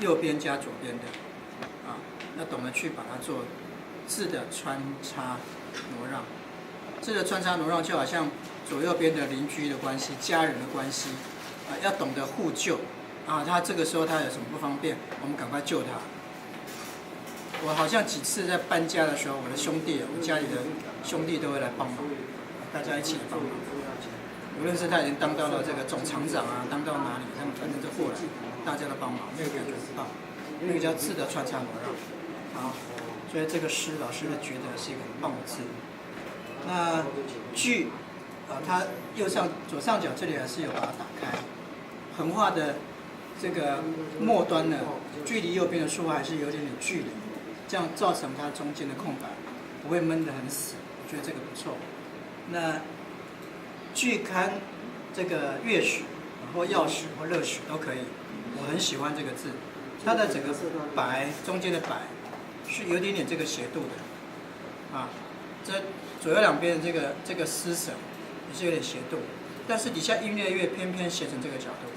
右边加左边的，啊，要懂得去把它做字的穿插挪让。字的穿插挪让就好像左右边的邻居的关系、家人的关系，啊，要懂得互救。啊，他这个时候他有什么不方便，我们赶快救他。我好像几次在搬家的时候，我的兄弟，我家里的兄弟都会来帮忙，大家一起来帮忙。无论是他已经当到了这个总厂长啊，当到哪里，他们反正就过来，大家都帮忙，那个感觉很棒。那个叫字的穿插挪让。好，所以这个诗老师觉得是一个很棒的字。那句啊，它左上角这里还是有把它打开，横画的这个末端呢，距离右边的竖画还是有点距离，这样造成它中间的空白不会闷得很死，我觉得这个不错。那据刊这个乐史或药史或乐史都可以，我很喜欢这个字，它的整个白中间的白是有点点这个斜度的，啊，这左右两边的这个丝绳也是有点斜度，但是底下音乐乐偏偏斜成这个角度，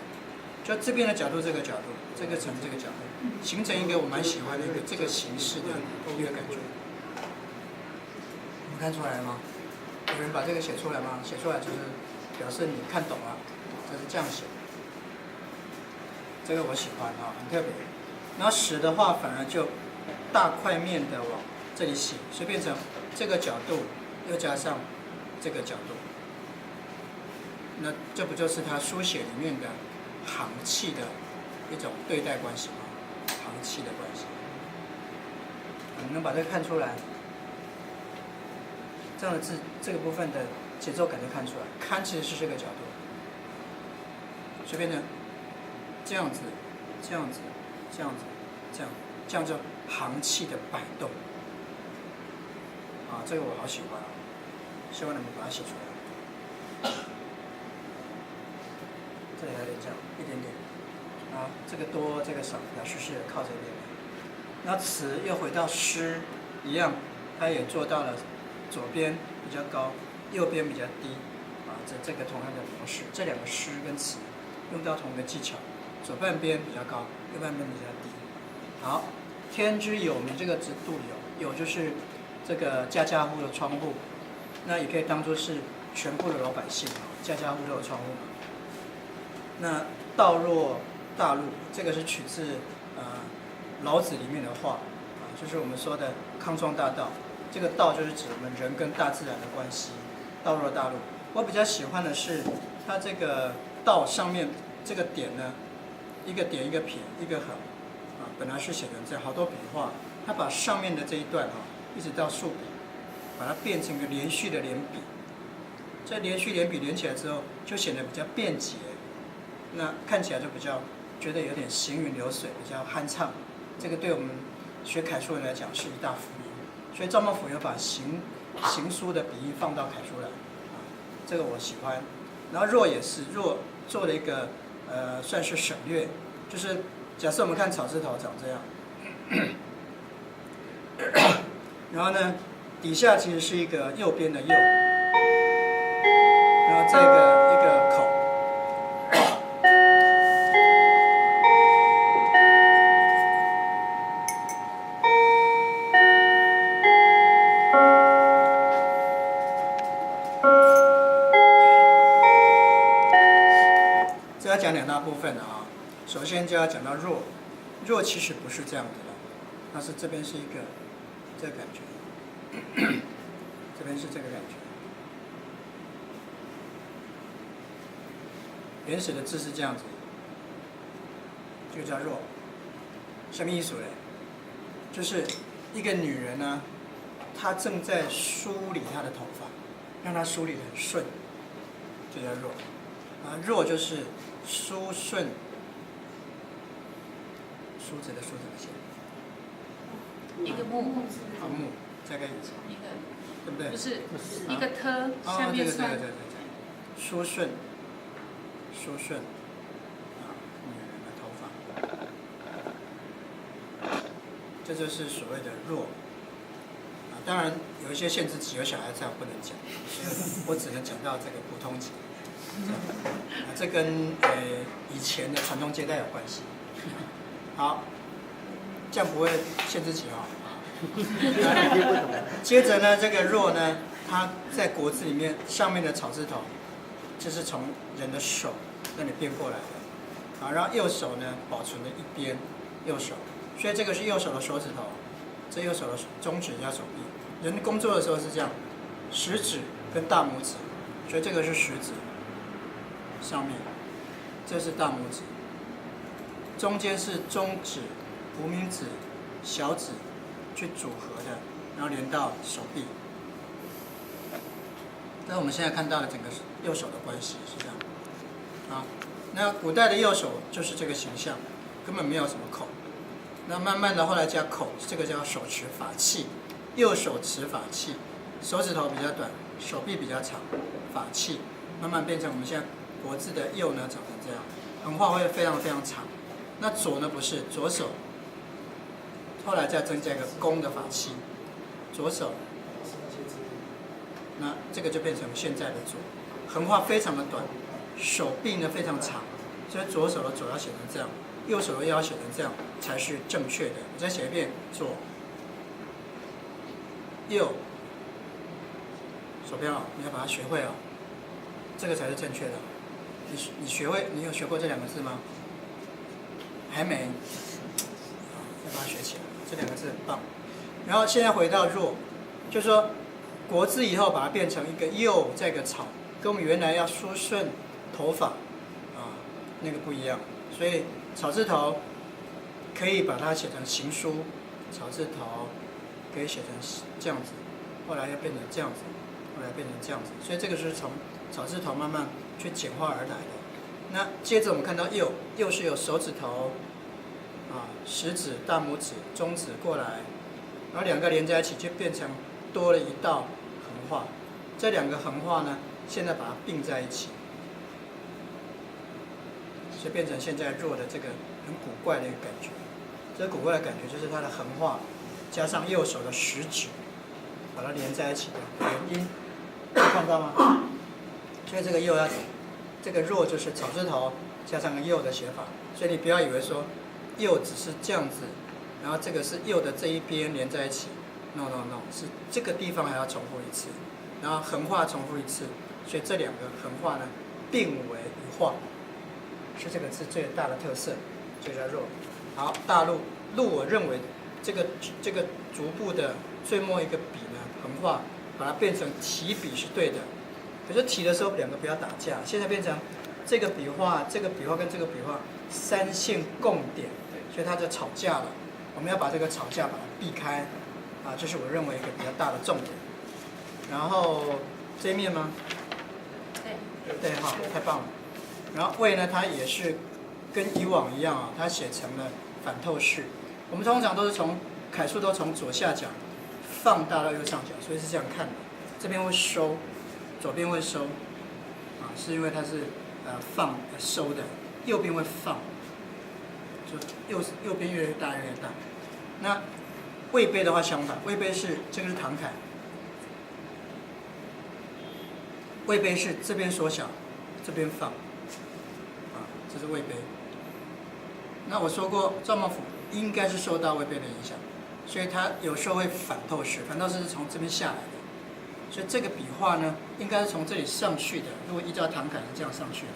就这边的角度这个角度，这个成这个角度，形成一个我蛮喜欢的一个这个形式的一个感觉。你们看出来了吗？有人把这个写出来吗？写出来就是表示你看懂了，就是这样写。这个我喜欢啊，很特别。然后史的话，反而就大块面的往这里写，所以变成这个角度又加上这个角度，那这不就是他书写里面的行气的一种对待关系吗？行气的关系，你能把这个看出来？这样的字，这个部分的节奏感就看出来，看其实是这个角度，所以变成这样子，这样子，这样子，这样叫行气的摆动。啊，这个我好喜欢啊，希望你们把它写出来。这里还得这样一点点，啊，这个多这个少，表示是靠这边的。那词又回到诗一样，它也做到了。左边比较高，右边比较低，啊，这个同样的模式，这两个诗跟词用到同一个技巧，左半边比较高，右半边比较低。好，天之有名，这个字度有就是这个家家户户的窗户，那也可以当作是全部的老百姓，家家户户都有窗户嘛。那道若大陆，这个是取自老子里面的话，啊，就是我们说的康庄大道。这个道就是指我们人跟大自然的关系，道若大陆。我比较喜欢的是它这个道上面这个点呢，一个点一个撇一个横，啊，本来是写成这样，好多笔画，它把上面的这一段一直到竖笔，把它变成一个连续的连笔。这连续连笔连起来之后，就显得比较便捷，那看起来就比较觉得有点行云流水，比较酣畅。这个对我们学楷书人来讲是一大福音。所以赵孟頫有把行书的笔意放到楷书来，啊，这个我喜欢。然后若也是若做了一个算是省略，就是假设我们看草字头长这样，然后呢底下其实是一个右边的右，然后这个一个口。讲两大部分的啊，首先就要讲到若，若其实不是这样的了，它是这边是一个这个感觉，这边是这个感觉。原始的字是这样子，就叫若。什么意思嘞？就是一个女人呢，她正在梳理她的头发，让她梳理得很顺，就叫若。啊，若就是梳顺，梳子的梳怎么写？一个木，好木，再个一个，对不对？不是一个特下面算。对，梳顺，梳顺，啊，女人的头发，这就是所谓的弱。啊，当然有一些限制级，有小孩子不能讲，我只能讲到这个普通级。这跟以前的传宗接代有关系。好，这样不会限制级哦。接着呢，这个若呢，它在国字里面上面的草字头，就是从人的手那里变过来的，啊，然后右手呢保存了一边，右手，所以这个是右手的手指头，这右手的中指加手臂。人工作的时候是这样，食指跟大拇指，所以这个是食指，上面，这是大拇指，中间是中指、无名指、小指去组合的，然后连到手臂。这是我们现在看到的整个右手的关系是这样。啊，那古代的右手就是这个形象，根本没有什么口。那慢慢的后来加口，这个叫手持法器，右手持法器，手指头比较短，手臂比较长，法器慢慢变成我们现在国字的右呢长成这样，横画会非常非常长。那左呢不是，左手后来再增加一个弓的法器，左手，那这个就变成现在的左，横画非常的短，手臂呢非常长，所以左手的左要写成这样，右手的右要写成这样才是正确的。我再写一遍，左、右，手标你要把它学会哦，这个才是正确的。你学会，你有学过这两个字吗？还没，要把它学起来，这两个字很棒。然后现在回到若，就是说国字以后把它变成一个右再一个草，跟我们原来要梳顺头发啊那个不一样，所以草字头可以把它写成行书，草字头可以写成这样子，后来又变成这样子，后来变成这样子，所以这个是从草字头慢慢去简化而来的。那接着我们看到右，右是有手指头啊、食指、大拇指、中指过来，然后两个连在一起就变成多了一道横画。这两个横画呢，现在把它并在一起，就变成现在若的这个很古怪的一个感觉。这个古怪的感觉就是它的横画加上右手的食指，把它连在一起的原因，看到吗？所以这个右要这个若就是草字头加上个右的写法，所以你不要以为说右只是这样子，然后这个是右的这一边连在一起 ，no no no， 是这个地方还要重复一次，然后横画重复一次，所以这两个横画呢并为一画，是这个字最大的特色，就叫若。好，大陆陆我认为这个足部的最末一个笔呢横画，把它变成提笔是对的。可是提的时候两个不要打架，现在变成这个笔画、这个笔画跟这个笔画三线共点，所以它就吵架了。我们要把这个吵架把它避开，啊，这是我认为一个比较大的重点。然后这一面吗？对，好，太棒了。然后位呢，它也是跟以往一样啊，它写成了反透式。我们通常都是从楷书都从左下角放大到右上角，所以是这样看的。这边会收。左边会收，啊，是因为它是放收的，右边会放，就右边越来越大越来越大。那魏碑的话相反，魏碑是这个是唐楷，魏碑是这边缩小，这边放，啊，这是魏碑。那我说过赵孟頫应该是受到魏碑的影响，所以他有时候会反透式，反透式是从这边下来的。所以这个笔画呢，应该是从这里上去的。如果依照唐楷是这样上去的，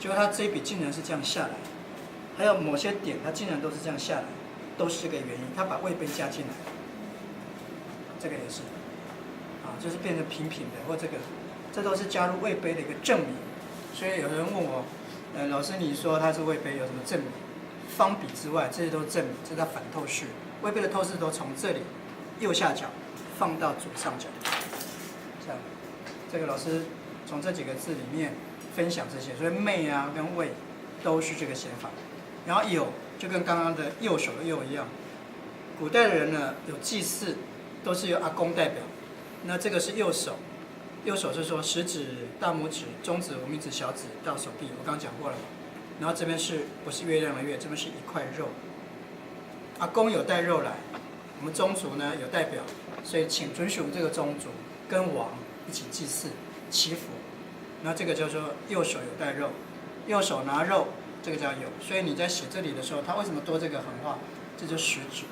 结果他这一笔竟然是这样下来，还有某些点它竟然都是这样下来，都是这个原因。他把魏碑加进来，这个也是，啊，就是变成平平的，或这个，这都是加入魏碑的一个证明。所以有人问我，老师你说它是魏碑有什么证明？方笔之外，这些都是证明，这叫反透式。魏碑的透式都从这里右下角放到左上角。这个老师从这几个字里面分享这些，所以昧啊跟魏都是这个写法。然后有就跟刚刚的右手的右一样，古代的人呢有祭祀都是由阿公代表，那这个是右手，右手是说食指、大拇指、中指、无名指、小指到手臂，我刚刚讲过了嘛。然后这边是不是月亮的月？这边是一块肉。阿公有带肉来，我们宗族呢有代表，所以请准许我们这个宗族跟王一起祭祀祈福，那这个叫做右手有带肉，右手拿肉这个叫有。所以你在写这里的时候，它为什么多这个横画？这就实指，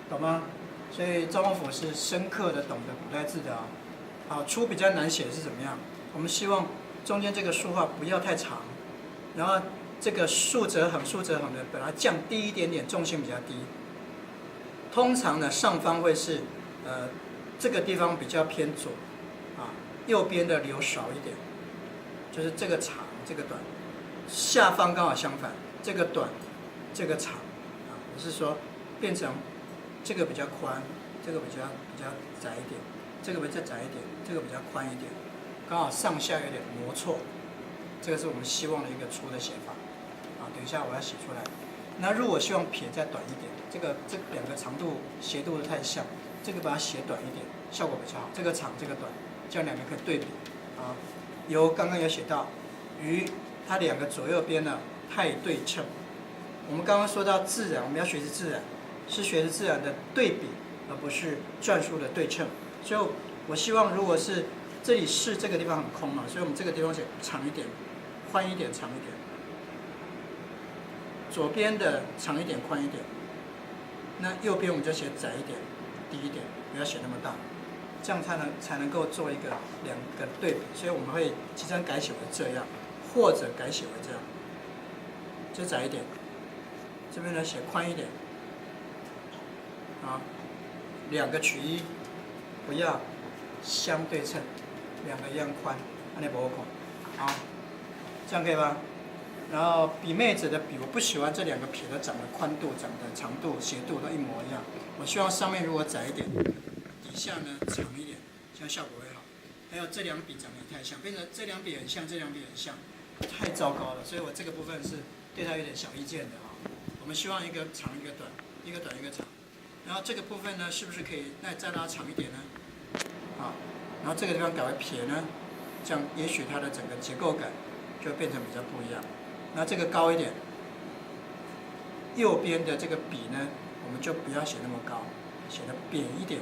懂吗？所以赵孟頫是深刻的懂得古代字的啊。好，出比较难写是怎么样？我们希望中间这个竖画不要太长，然后这个竖折横的把它降低一点点，重心比较低。通常呢，上方会是这个地方比较偏左，啊，右边的留少一点，就是这个长这个短，下方刚好相反，这个短，这个长，啊，我是说变成这个比较宽，这个比较窄一点，这个比较窄一点，这个比较宽一点，刚好上下有点磨错，这个是我们希望的一个粗的写法，啊，等一下我要写出来。那如果希望撇再短一点，这两个长度斜度太像，这个把它写短一点，效果比较好。这个长，这个短，这样两个可以对比。啊，刚刚有写到，与它两个左右边呢太对称。我们刚刚说到自然，我们要学习自然，是学习自然的对比，而不是篆书的对称。所以我希望，如果是这里是这个地方很空嘛，所以我们这个地方写长一点、宽一点、长一点。左边的长一点、宽一点，那右边我们就写窄一点、低一点，不要写那么大，这样才能够做一个两个对比。所以我们会即将改写为这样，或者改写为这样，就窄一点，这边呢写宽一点，啊，两个取一，不要相对称，两个一样宽，那你不会空，好，这样可以吧？然后笔妹子的笔，我不喜欢这两个撇的长的宽度、长的长度、斜度都一模一样。我希望上面如果窄一点，底下呢长一点，这样效果会好。还有这两笔长得也太像，变成这两笔很像，这两笔很像，太糟糕了。所以我这个部分是对它有点小意见的啊。我们希望一个长一个短，一个短一个长。然后这个部分呢，是不是可以再拉长一点呢？啊，然后这个地方改为撇呢，这样也许它的整个结构感就变成比较不一样。那这个高一点，右边的这个笔呢，我们就不要写那么高，写的扁一点。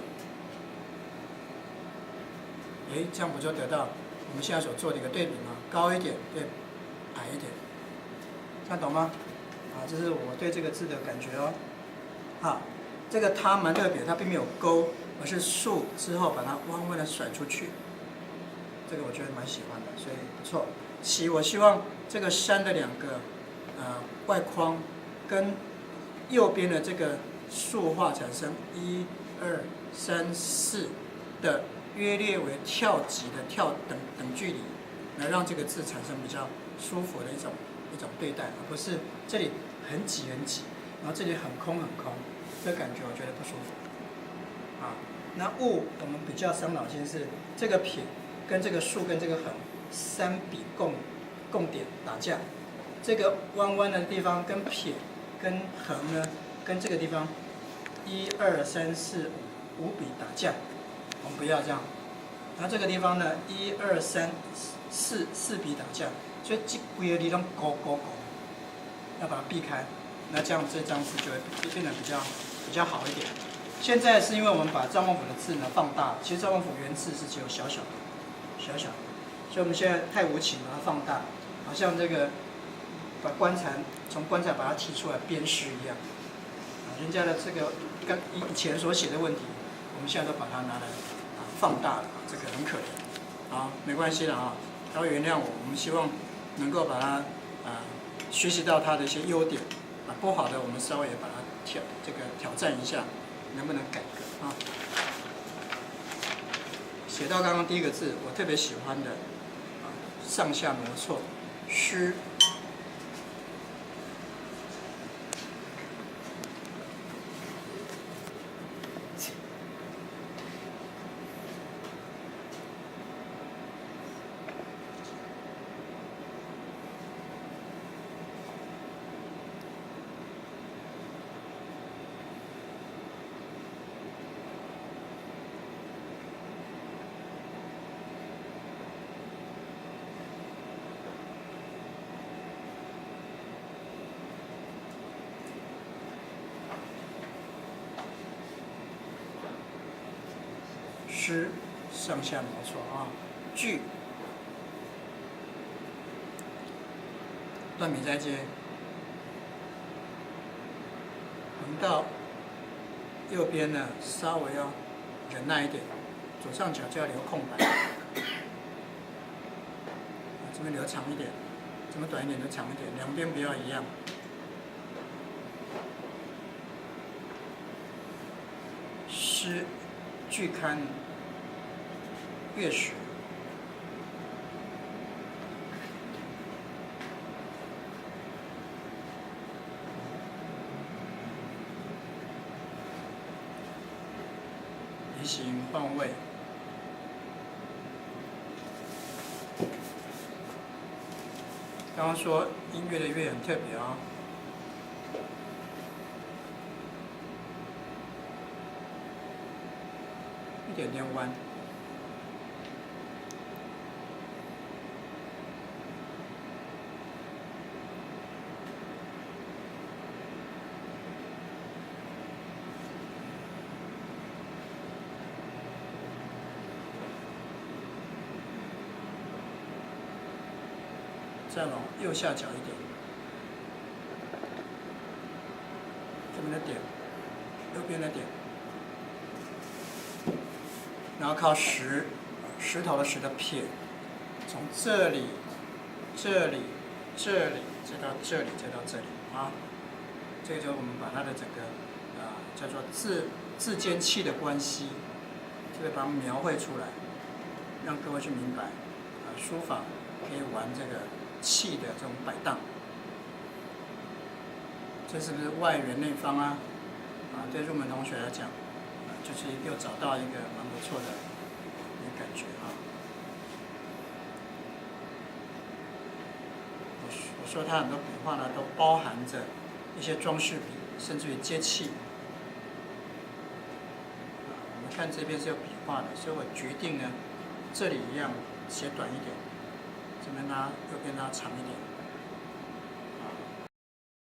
这样不就得到我们现在所做的一个对比吗？高一点对矮一点，这样懂吗？啊，这是我对这个字的感觉哦。啊，这个它蛮特别，它并没有勾，而是竖之后把它弯弯的甩出去。这个我觉得蛮喜欢的，所以不错。我希望这个山的两个外框跟右边的这个竖画产生1、2、3、4的约略为跳级的等距离，来让这个字产生比较舒服的一种对待，而不是这里很挤，然后这里很空，这感觉我觉得不舒服。啊，那物我们比较伤脑筋是这个撇跟这个竖跟这个横3笔共点打架，这个弯弯的地方跟撇跟横呢，跟这个地方1、2、3、4、5笔打架，我们不要这样。然后这个地方呢1、2、3、4笔打架，所以这几个地方勾，要把它避开。那这样这张字就会变得比较好一点。现在是因为我们把赵孟頫的字呢放大，其实赵孟頫原字是只有小小的，所以我们现在太无情，把它放大，好像这个把从棺材把它提出来鞭尸一样。人家的这个以前所写的问题，我们现在都把它拿来放大了，这个很可怜。好，没关系了啊，他会原谅我。我们希望能够把它学习到它的一些优点，不好的我们稍微也把它挑战一下，能不能改革啊？写到刚刚第一个字，我特别喜欢的上下挪错，诗。诗上下挪错啊，句断笔再接，横到右边呢，稍微要忍耐一点，左上角就要留空白，这边留长一点，这边短一点留长一点，两边不要一样。诗拒刊月食。移形换位，刚刚说音乐的乐很特别啊、一点点弯，再往右下角一点，这边的点，右边的点，然后靠石头的石的撇，从这里、这里、这里，再到这里，再到这里啊。这个就是我们把它的整个叫做字间气的关系，这个把它描绘出来，让各位去明白书法可以玩这个气的这种摆荡。这是不是外圆内方啊？对入门同学来讲，就是又找到一个蛮不错的一个感觉啊。我说它很多笔画呢，都包含着一些装饰笔，甚至于接气。我们看这边是有笔画的，所以我决定呢，这里一样写短一点，这边拉右边拉长一点。